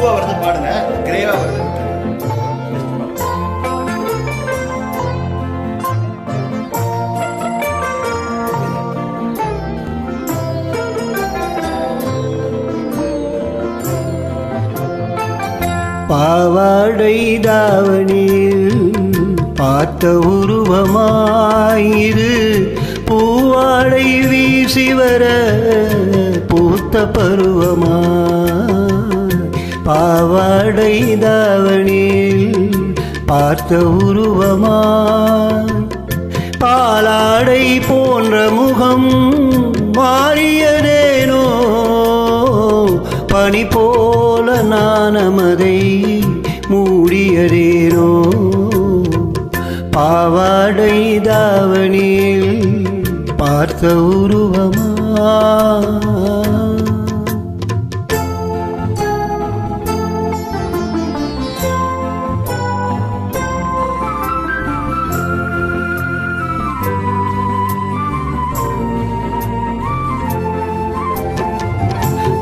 ட்ரூவா வருது பாடுங்க, கிரேவா வருது. பாவாடை தாவணியில் பார்த்த உருவமாயிரு, பூவாடை வீசி வர பூத்த பருவமா. பாவாடை தாவணியில் பார்த்த உருவமா, பாலாடை போன்ற முகம் மாறியதேனோ, பனி போல நாணமதை மூடியதேனோ. பாவாடை தாவணியில் பார்த்த உருவமா.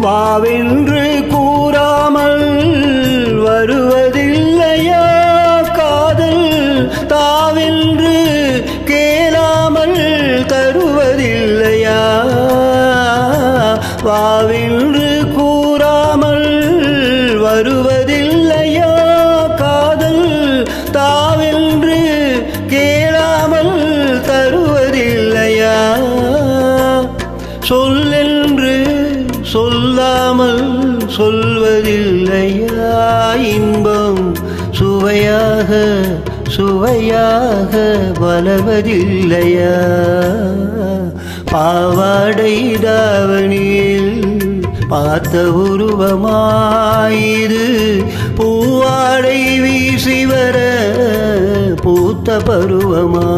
வாவென்று கூறாமல் வருவதில்லையா காதல், தாவென்று கேளாமல் தருவதில்லையா. வாவென்று கூறாமல் வருவதில்லையா காதல், தாவென்று கேளாமல் தருவதில்லையா. சொல்லென்று சொல்லாமல் சொல்வதில்லையா, இன்பம் சுவையாக சுவையாக வளர்வதில்லையா. பாவாடை தாவணியில் பார்த்த உருவமாயிரு, பூவாடை வீசி வர பூத்த பருவமா.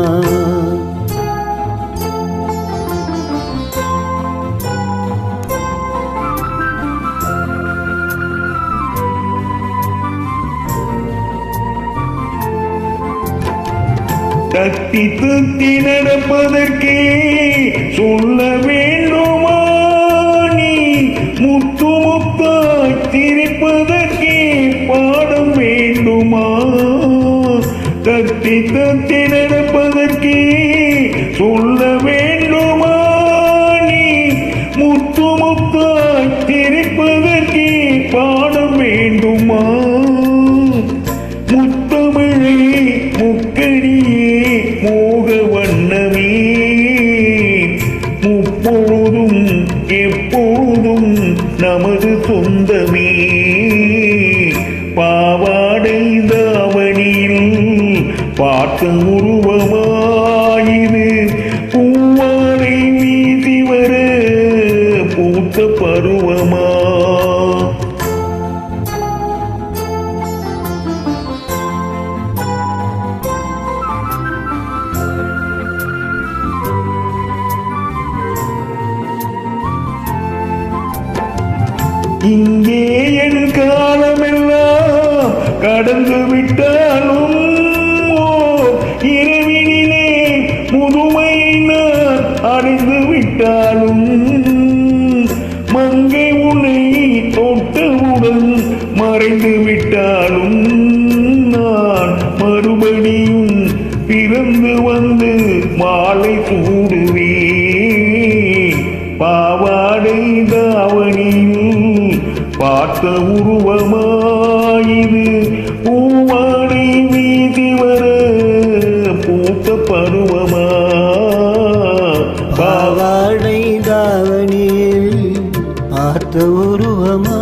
தத்தி தத்தி நடப்பதற்கே சொல்ல வேண்டுமா, நீ முத்து முத்தாய் திரிப்பதற்கே பாடம் வேண்டுமா. தத்தி தத்தி நடப்பதற்கே சொல்ல வேண்டுமா, நீ முத்து முத்தாய் திரிப்பதற்கே பாடம் வேண்டுமா. முத்தமிழே முக்கடியே மோக வண்ணமே, முப்பொழுதும் எப்போதும் நமது சொந்தமே. பாவாடை தாவணியில் பார்த்த உருவமாயிரு, பூவாடை வீசி வர பூத்த பருவமா. இங்கே என் காலமெல்லாம் கடந்து விட்டாலும், இரவினிலே முதுமையை நான் அடைந்து விட்டாலும், மங்கை உன்னை தொட்டவுடன் மறைந்து விட்டாலும், நான் மறுபடியும் பிறந்து வந்து மாலை சூடுவேன். பாவாடை தாவணியில் பார்த்த உருவமாயிரு, பூவாடை வீசி வர பூத்த பருவமா. பாவாடை தாவணியில் பார்த்த உருவமா.